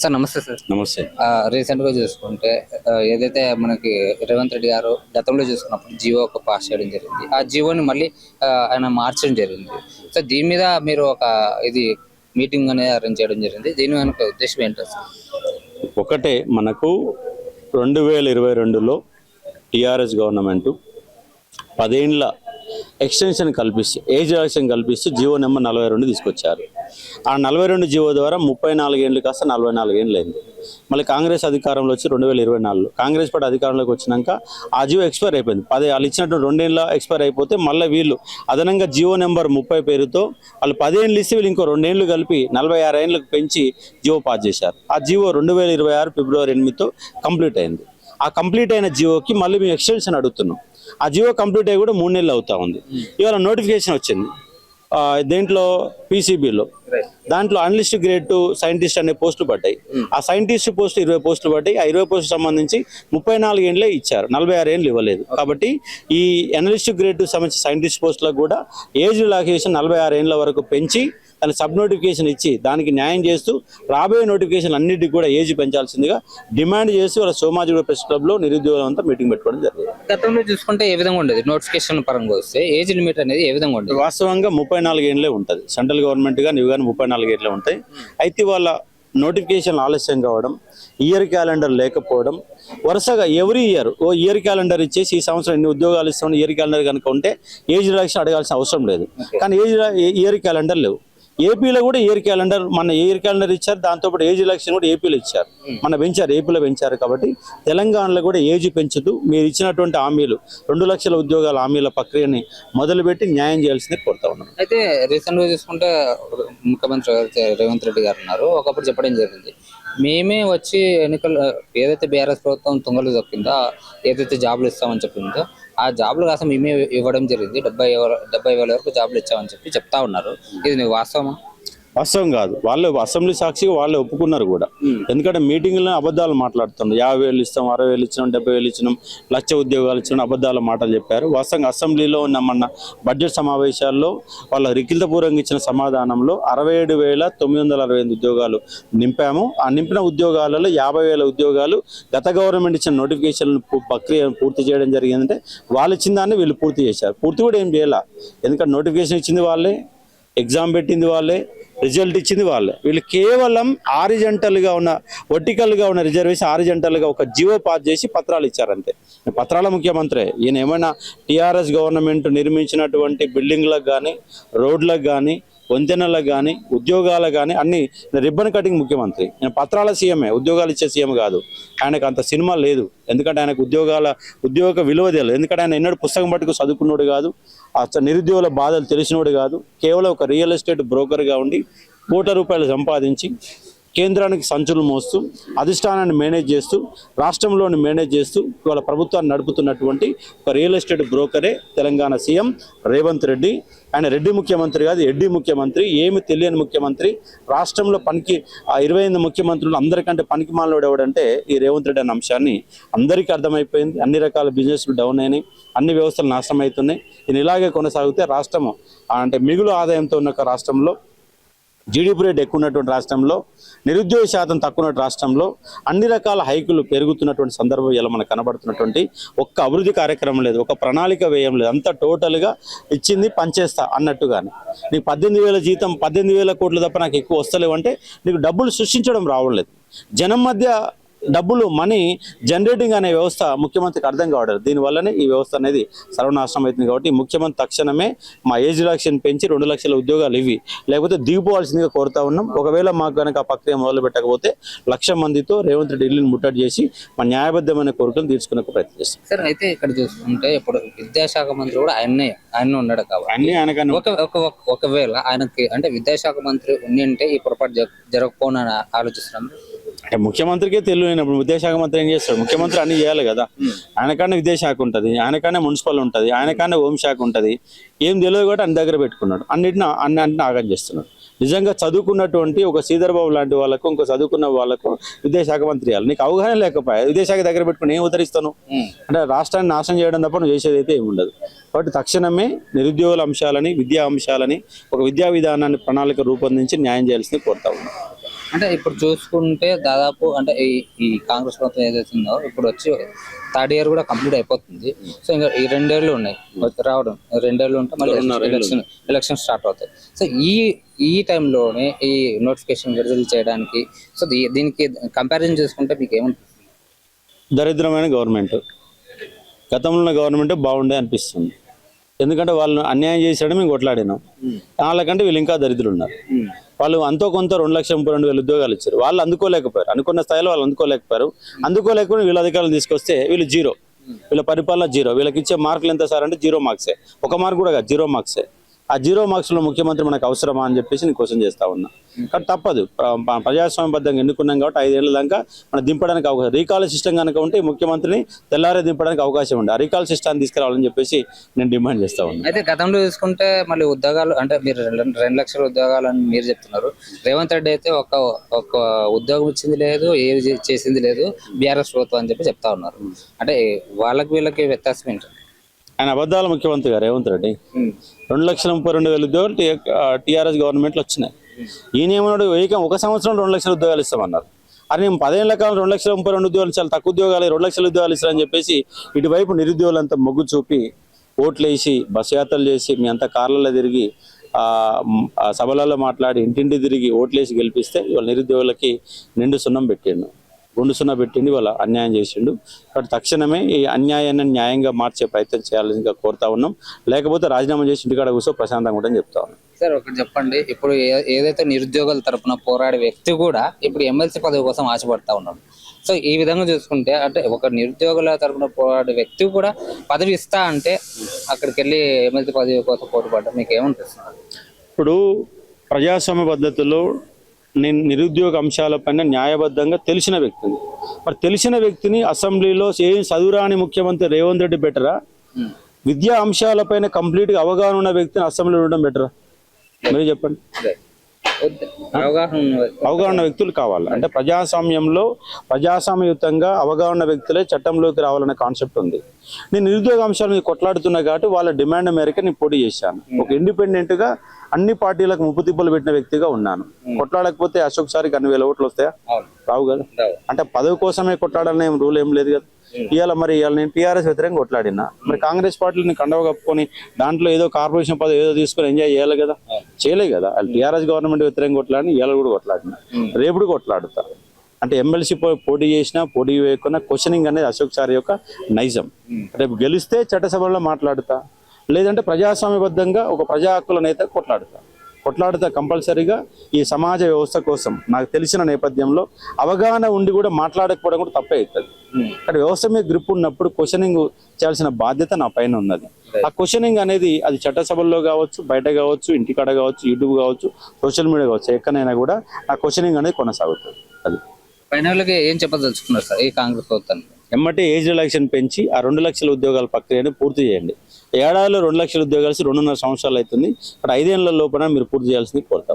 Sir నమస్తే sir. నమస్తే. Recent గా చూసుకుంటే ఏదైతే మనకి రేవంత్ రెడ్డి గారు గతంలో చూసుకున్నప్పుడు జియో ఒక పాస్ చేయడం జరిగింది. ఆ జియోని మళ్ళీ ఆయన మార్చడం జరిగింది. సో దీని మీద మీరు ఒక ఇది మీటింగ్ అనేది అరేంజ్ చేయడం జరిగింది. దీని వెనక ఉద్దేశం ఏంటో సార్? ఒకటే, మనకు 2022లో టీఆర్ఎస్ గవర్నమెంట్ 10 ఏళ్ళ ఎక్స్టెన్షన్ కల్పిస్తూ ఏజ్ రిలాక్సేషన్ కల్పిస్తూ జియో నెంబర్ 42 తీసుకొచ్చారు. ఆ 42 జియో ద్వారా 34 ఏళ్ళు కాస్త 44 ఏళ్ళు అయింది. మళ్ళీ కాంగ్రెస్ అధికారంలో వచ్చి 2024లో కాంగ్రెస్ పార్టీ అధికారంలోకి వచ్చినాక ఆ జియో ఎక్స్పైర్ అయిపోయింది. వాళ్ళు ఇచ్చినటువంటి 2 ఏళ్ళ ఎక్స్పైర్ అయిపోతే మళ్ళీ వీళ్ళు అదనంగా జియో నెంబర్ 30 పేరుతో వాళ్ళు 10 ఏళ్ళు ఇస్తే వీళ్ళు ఇంకో 2 ఏళ్ళు కలిపి 46 ఏళ్ళకు పెంచి జియో పాస్ చేశారు. ఆ జియో 2026 ఫిబ్రవరి 8తో కంప్లీట్ అయింది. ఆ కంప్లీట్ అయిన జియోకి మళ్ళీ మేము ఎక్స్టెన్షన్ అడుగుతున్నాం. ఆ జియో కంప్లీట్ అయ్యి కూడా 3 నెలలు అవుతా ఉంది. ఇవాళ నోటిఫికేషన్ వచ్చింది దేంట్లో పీసీబీలో. దాంట్లో అనలిస్ట్ గ్రేడ్ 2 సైంటిస్ట్ అనే పోస్టులు పడ్డాయి. ఆ సైంటిస్ట్ పోస్ట్ 20 పోస్టులు పడ్డాయి. ఆ 20 పోస్టులు సంబంధించి 34 ఏళ్ళే ఇచ్చారు, 46 ఏళ్ళు ఇవ్వలేదు. కాబట్టి ఈ అనలిస్ట్ గ్రేడ్ 2 సంబంధించి సైంటిస్ట్ పోస్టులకు కూడా ఏజ్ రిలాక్సేషన్ 46 ఏళ్ళ వరకు పెంచి దాని సబ్ నోటిఫికేషన్ ఇచ్చి దానికి న్యాయం చేస్తూ రాబోయే నోటిఫికేషన్ అన్నిటికీ కూడా ఏజ్ పెంచాల్సిందిగా డిమాండ్ చేసి వాళ్ళ సోమాజిగూడ ప్రెస్ క్లబ్లో నిరుద్యోగులంతా మీటింగ్ పెట్టుకోవడం జరిగింది. గతంలో చూసుకుంటే ఏ విధంగా ఉండేది? నోటిఫికేషన్ పరంగా వస్తే ఏజ్ లిమిట్ అనేది ఏ విధంగా ఉండేది? వాస్తవంగా 34 ఏళ్ళే ఉంటుంది. సెంట్రల్ గవర్నమెంట్ గా నువ్వు కానీ 34 ఏళ్ళే ఉంటాయి. అయితే వాళ్ళ నోటిఫికేషన్ ఆలస్యం కావడం, ఇయర్ క్యాలెండర్ లేకపోవడం, వరుసగా ఎవ్రీ ఇయర్ ఓ ఇయర్ క్యాలెండర్ ఇచ్చేసి ఈ సంవత్సరం ఎన్ని ఉద్యోగాలు ఇస్తామని ఇయర్ క్యాలెండర్ కనుక ఉంటే ఏజ్ రిలాక్సేషన్ అడగాల్సిన అవసరం లేదు. కానీ ఇయర్ క్యాలెండర్ లేవు. ఏపీలో కూడా ఇయర్ క్యాలెండర్, మన ఇయర్ క్యాలెండర్ ఇచ్చారు, దాంతోపాటు ఏజ్ రిలాక్సేషన్ కూడా ఏపీలో ఇచ్చారు. ఏపీలో పెంచారు. కాబట్టి తెలంగాణలో కూడా ఏజ్ పెంచుతూ మీరు ఇచ్చినటువంటి హామీలు 2 లక్షల ఉద్యోగాల హామీల ప్రక్రియని మొదలుపెట్టి న్యాయం చేయాల్సిందే కోరుతా ఉన్నాం. అయితే రీసెంట్ గా చూసుకుంటే ముఖ్యమంత్రి రేవంత్ రెడ్డి గారు ఉన్నారు, ఒకప్పుడు చెప్పడం జరిగింది, మేమే వచ్చి ఎన్నికలు ఏదైతే బీఆర్ఎస్ ప్రభుత్వం తుంగలు దొక్కిందో ఏదైతే జాబులు ఇస్తామని చెప్పిందో ఆ జాబులు కాస్త మేమే ఇవ్వడం జరిగింది. 70,000 వరకు జాబులు ఇచ్చామని చెప్తా ఉన్నారు. ఇది నీకు వాస్తవమా? వాస్తవం కాదు. వాళ్ళు అసెంబ్లీ సాక్షిగా వాళ్ళే ఒప్పుకున్నారు కూడా. ఎందుకంటే మీటింగ్లో అబద్ధాలు మాట్లాడుతున్నారు. 50,000 ఇస్తాం, 60,000 ఇచ్చినాం, 70,000 ఇచ్చినాం, 1,00,000 ఉద్యోగాలు ఇచ్చినాం, అబద్ధాల మాటలు చెప్పారు. వాస్తవంగా అసెంబ్లీలో ఉన్న మన బడ్జెట్ సమావేశాల్లో వాళ్ళ రికిల్తపూర్వంగా ఇచ్చిన సమాధానంలో 67,968 ఉద్యోగాలు నింపాము. ఆ నింపిన ఉద్యోగాలలో 50,000 ఉద్యోగాలు గత గవర్నమెంట్ ఇచ్చిన నోటిఫికేషన్ ప్రక్రియ పూర్తి చేయడం జరిగిందంటే వాళ్ళు ఇచ్చిన దాన్ని వీళ్ళు పూర్తి చేశారు. పూర్తి కూడా ఏం చేయాల, ఎందుకంటే నోటిఫికేషన్ ఇచ్చింది వాళ్ళే, ఎగ్జామ్ పెట్టింది వాళ్ళే, రిజల్ట్ ఇచ్చింది వాళ్ళే. వీళ్ళు కేవలం హారిజంటల్గా ఉన్న, వర్టికల్గా ఉన్న రిజర్వేషన్ హారిజంటల్గా ఒక జియో పాస్ చేసి పత్రాలు ఇచ్చారంతే. పత్రాల ముఖ్యమంత్రి ఈయన ఏమైనా టీఆర్ఎస్ గవర్నమెంట్ నిర్మించినటువంటి బిల్డింగ్లకు కానీ, రోడ్లకు కానీ, వంతెనలకు కానీ, ఉద్యోగాలకు కానీ అన్ని రిబ్బన్ కటింగ్ ముఖ్యమంత్రి. ఆయన పత్రాల సీఎమే, ఉద్యోగాలు ఇచ్చే సీఎం కాదు. ఆయనకు అంత సినిమా లేదు. ఎందుకంటే ఆయనకు ఉద్యోగ విలువ తెలియదు. ఎందుకంటే ఆయన ఎన్నడూ పుస్తకం పట్టుకు చదువుకున్నాడు కాదు, నిరుద్యోగుల బాధలు తెలిసినోడు కాదు. కేవలం ఒక రియల్ ఎస్టేట్ బ్రోకర్గా ఉండి కోట్ల రూపాయలు సంపాదించి కేంద్రానికి సంచులు మోస్తూ, అధిష్టానాన్ని మేనేజ్ చేస్తూ, రాష్ట్రంలోని మేనేజ్ చేస్తూ ఇవాళ ప్రభుత్వాన్ని నడుపుతున్నటువంటి ఒక రియల్ ఎస్టేట్ బ్రోకరే తెలంగాణ సీఎం రేవంత్ రెడ్డి. ఆయన రెడ్డి ముఖ్యమంత్రి కాదు, ఎడ్డి ముఖ్యమంత్రి, ఏమి తెలియని ముఖ్యమంత్రి. రాష్ట్రంలో 28 ముఖ్యమంత్రులు అందరికంటే పనికి మాలినోడు ఎవడంటే ఈ రేవంత్ రెడ్డి అనే అంశాన్ని అందరికీ అర్థమైపోయింది. అన్ని రకాల బిజినెస్లు డౌన్ అయినాయి, అన్ని వ్యవస్థలు నాశనం అవుతున్నాయి. ఇది ఇలాగే కొనసాగితే రాష్ట్రం అంటే మిగులు ఆదాయంతో ఉన్న రాష్ట్రంలో, జీడీపీ రేట్ ఎక్కువ ఉన్నటువంటి రాష్ట్రంలో, నిరుద్యోగ శాతం తక్కువ ఉన్న రాష్ట్రంలో అన్ని రకాల హైకులు పెరుగుతున్నటువంటి సందర్భం ఇలా మనకు కనబడుతున్నటువంటి ఒక్క అభివృద్ధి కార్యక్రమం లేదు, ఒక ప్రణాళిక వ్యయం లేదు. అంతా టోటల్గా ఇచ్చింది పంచేస్తా అన్నట్టుగానే. నీకు 18,000 జీతం, 18,000 కోట్లు తప్ప నాకు ఎక్కువ వస్తలేవంటే నీకు డబ్బులు సృష్టించడం రావట్లేదు. జనం మధ్య డబ్బులు, మనీ జనరేటింగ్ అనే వ్యవస్థ ముఖ్యమంత్రికి అర్థం కావడం. దీనివల్లనే ఈ వ్యవస్థ అనేది సర్వనాశనం అవుతుంది. కాబట్టి ముఖ్యమంత్రి తక్షణమే మా ఏజ్ రిలాక్సేషన్ పెంచి 2 లక్షల ఉద్యోగాలు ఇవి, లేకపోతే దిగిపోవాల్సిందిగా కోరుతా ఉన్నాం. ఒకవేళ మాకు కనుక ఆ ప్రక్రియ మొదలు పెట్టకపోతే 1,00,000 మందితో రేవంత్ రెడ్డి ఢిల్లీని ముట్టడి చేసి మా న్యాయబద్ధమైన కోరికలు తీర్చుకునే ప్రయత్నం చేస్తాం. సార్, అయితే ఇక్కడ చూసుకుంటే ఇప్పుడు విద్యాశాఖ మంత్రి కూడా ఆయన ఉన్నాడు కాబట్టి ఒకవేళ ఆయనకి అంటే విద్యాశాఖ మంత్రి ఉంటే ఈ పొరపాటు జరగకపోనని ఆలోచిస్తున్నాం. అంటే ముఖ్యమంత్రికే తెలియనప్పుడు విద్యాశాఖ మంత్రి ఏం చేస్తాడు? ముఖ్యమంత్రి అన్ని చేయాలి కదా. ఆయనకన్నా విద్యాశాఖ ఉంటుంది, ఆయనకన్నా మున్సిపల్ ఉంటుంది, ఆయనకన్నా హోంశాఖ ఉంటుంది. ఏం తెలియదు కాబట్టి అన్ని దగ్గర పెట్టుకున్నాడు, అన్నింటిని ఆగం చేస్తున్నాడు. నిజంగా చదువుకున్నటువంటి ఒక శ్రీధర్ బాబు లాంటి వాళ్ళకు, ఇంకో చదువుకున్న వాళ్ళకు విద్యాశాఖ మంత్రి ఇవ్వాలి. నీకు అవగాహన లేకపోయా విద్యాశాఖ దగ్గర పెట్టుకుని ఏం ఉద్ధరిస్తాను? అంటే రాష్ట్రాన్ని నాశనం చేయడం తప్ప నువ్వు చేసేది అయితే ఏమి ఉండదు. కాబట్టి తక్షణమే నిరుద్యోగుల అంశాలని, విద్యా అంశాలని, ఒక విద్యా విధానాన్ని ప్రణాళిక రూపొందించి న్యాయం చేయాల్సింది కోరుతా ఉన్నాను. అంటే ఇప్పుడు చూసుకుంటే దాదాపు అంటే ఈ కాంగ్రెస్ ప్రభుత్వం ఏదైతే ఉందో ఇప్పుడు వచ్చి థర్డ్ ఇయర్ కూడా కంప్లీట్ అయిపోతుంది. సో ఇంకా ఈ 2 ఏళ్ళు ఉన్నాయి రావడం, 2 ఏళ్ళు ఉంటే మళ్ళీ ఎలక్షన్ స్టార్ట్ అవుతాయి. సో ఈ టైంలోనే ఈ నోటిఫికేషన్ విడుదల చేయడానికి సో దీనికి కంపారిజన్ చేసుకుంటే మీకు ఏముంటుంది? దరిద్రమైన గవర్నమెంట్, గతంలో ఉన్న గవర్నమెంట్ బాగుండే అనిపిస్తుంది. ఎందుకంటే వాళ్ళు అన్యాయం చేశాడని మేము కొట్లాడినాం. వాళ్ళకంటే వీళ్ళు ఇంకా దరిద్రులు ఉన్నారు. వాళ్ళు అంతో కొంత 2,32,000 ఉద్యోగాలు ఇచ్చారు. వాళ్ళు అందుకోలేకపోయారు, అనుకున్న స్థాయిలో వాళ్ళు అందుకోలేకపోయినా వీళ్ళ అధికారులు తీసుకొస్తే వీళ్ళు జీరో, వీళ్ళ పరిపాలన జీరో. వీళ్ళకి ఇచ్చే మార్కులు ఎంత సార్ అంటే 0 మార్క్సే, 1 మార్క్ కూడా కాదు, 0 మార్క్సే. ఆ 0 మార్క్స్లో ముఖ్యమంత్రి మనకు అవసరమా అని చెప్పేసి నేను క్వశ్చన్ చేస్తా ఉన్నా. కానీ తప్పదు, ప్రజాస్వామ్యబద్ధంగా ఎన్నుకున్నాం కాబట్టి 5 ఏళ్ల దాకా మనం దింపడానికి అవకాశం, రీకాల్ సిస్టమ్ కనుక ఉంటే ముఖ్యమంత్రిని తెల్లారే దింపడానికి అవకాశం ఉంది. ఆ రీకాల్ సిస్టాన్ని తీసుకురావాలని చెప్పేసి నేను డిమాండ్ చేస్తా ఉన్నా. అయితే గతంలో చూసుకుంటే మళ్ళీ ఉద్యోగాలు అంటే మీరు 2 లక్షల ఉద్యోగాలు అని మీరు చెప్తున్నారు. రేవంత్ రెడ్డి అయితే ఒక ఉద్యోగం ఇచ్చింది లేదు, ఏది చేసింది లేదు బీఆర్ఎస్ ప్రభుత్వం అని చెప్పి చెప్తా ఉన్నారు. అంటే వీళ్ళకి వ్యత్యాసం ఏంటి? ఆయన అబద్ధాల ముఖ్యమంత్రి గారు రేవంత్ రెడ్డి. 2,32,000 ఉద్యోగాలు టీఆర్ఎస్ గవర్నమెంట్లో వచ్చినాయి. ఈయనేమన్నాడు, ఒక సంవత్సరం 2 లక్షల ఉద్యోగాలు ఇస్తామన్నారు. అది నేను 10 ఏళ్ల కాలం 2,32,000 ఉద్యోగాలు చాలా తక్కువ ఉద్యోగాలు, 2 లక్షల ఉద్యోగాలు ఇస్తారని చెప్పేసి ఇటువైపు నిరుద్యోగులంతా మొగ్గు చూపి ఓట్లు వేసి బస్ యాత్రలు చేసి మీ అంతా కార్లలో తిరిగి సభలలో మాట్లాడి ఇంటింటి తిరిగి ఓట్లేసి గెలిపిస్తే ఇవాళ నిరుద్యోగులకి నిండు సున్నం పెట్టిండు, గుండు సున్నా పెట్టిండి, వాళ్ళ అన్యాయం చేసిండు. కాబట్టి తక్షణమే ఈ అన్యాయాన్ని న్యాయంగా మార్చే ప్రయత్నం చేయాలని కోరుతా ఉన్నాం. లేకపోతే రాజీనామా చేసి ఇంటికాడ కూర్చో ప్రశాంతంగా ఉంటాయని చెప్తా ఉన్నాం. సార్ ఒకటి చెప్పండి, ఇప్పుడు ఏదైతే నిరుద్యోగుల తరపున పోరాడే వ్యక్తి కూడా ఇప్పుడు ఎమ్మెల్సీ పదవి కోసం ఆశపడతా ఉన్నాడు. సో ఈ విధంగా చూసుకుంటే అంటే ఒక నిరుద్యోగుల తరపున పోరాడే వ్యక్తి కూడా పదవి ఇస్తా అంటే అక్కడికి వెళ్ళి ఎమ్మెల్సీ పదవి కోసం పోటీ పడ్డా మీకు ఏముంటుంది? ఇప్పుడు ప్రజాస్వామ్య పద్ధతిలో నేను నిరుద్యోగ అంశాలపైన న్యాయబద్ధంగా తెలిసిన వ్యక్తిని, మరి తెలిసిన వ్యక్తిని అసెంబ్లీలో ఏం చదువురాని ముఖ్యమంత్రి రేవంత్ రెడ్డి బెటరా, విద్యా అంశాలపైన కంప్లీట్గా అవగాహన ఉన్న వ్యక్తిని అసెంబ్లీలో ఉండడం బెటరా? మీరు చెప్పండి. అవగాహన వ్యక్తులు కావాలి. అంటే ప్రజాస్వామ్యంలో ప్రజాస్వామ్యయుతంగా అవగాహన వ్యక్తులే చట్టంలోకి రావాలనే కాన్సెప్ట్ ఉంది. నేను నిరుద్యోగ అంశాల మీద కొట్లాడుతున్నా కాబట్టి వాళ్ళ డిమాండ్ మేరకు నేను పోటీ చేశాను. ఒక ఇండిపెండెంట్ గా అన్ని పార్టీలకు ముప్పు తిప్పలు పెట్టిన వ్యక్తిగా ఉన్నాను. కొట్లాడకపోతే అశోక్ సారికి అన్ని 1000 ఓట్లు వస్తాయా? రావు కదా. అంటే పదవి కోసమే కొట్లాడాలనే రూల్ ఏం లేదు కదా. ఇవాళ నేను టీఆర్ఎస్ వ్యతిరేకంగా కొట్లాడినా, మరి కాంగ్రెస్ పార్టీని కండవ కప్పుకొని దాంట్లో ఏదో కార్పొరేషన్ పదవి ఏదో తీసుకొని ఎంజాయ్ చేయాలి కదా, చేయలే కదా. వాళ్ళు టీఆర్ఎస్ గవర్నమెంట్ వ్యతిరేకంగా కొట్లాడిన, ఇవాళ కూడా కొట్లాడినా, రేపు కొట్లాడుతా. అంటే ఎమ్మెల్సీ పోటీ చేసినా పోటీ వేయకుండా క్వశ్చనింగ్ అనేది అశోక్ సార్ యొక్క నైజం. రేపు గెలిస్తే చట్టసభలో మాట్లాడుతా, లేదంటే ప్రజాస్వామ్యబద్ధంగా ఒక ప్రజా హక్కుల నేత కొట్లాడుతా కంపల్సరీగా. ఈ సమాజ వ్యవస్థ కోసం నాకు తెలిసిన నేపథ్యంలో అవగాహన ఉండి కూడా మాట్లాడకపోవడం కూడా తప్పే అవుతుంది. కానీ వ్యవస్థ మీద గ్రిప్ ఉన్నప్పుడు క్వశ్చనింగ్ చేయాల్సిన బాధ్యత నా పైన ఉన్నది. ఆ క్వశ్చనింగ్ అనేది అది చట్టసభల్లో కావచ్చు, బయట కావచ్చు, ఇంటికాడ కావచ్చు, యూట్యూబ్ కావచ్చు, సోషల్ మీడియా కావచ్చు, ఎక్కడైనా కూడా ఆ క్వశ్చనింగ్ అనేది కొనసాగుతుంది. అది ఫైనల్ గా ఏం చెప్పదలుచుకున్నారు సార్ ఈ కాంగ్రెస్ ప్రభుత్వానికి? ఎమ్మటే ఏజ్ రిలాక్సేషన్ పెంచి ఆ 2 లక్షల ఉద్యోగాల ప్రక్రియను పూర్తి చేయండి. ఏడాదిలో 2 లక్షల ఉద్యోగాలు 2.5 సంవత్సరాలు అవుతుంది. ఇక్కడ 5 ఏళ్ల లోపల మీరు పూర్తి చేయాల్సింది కోరుతాం.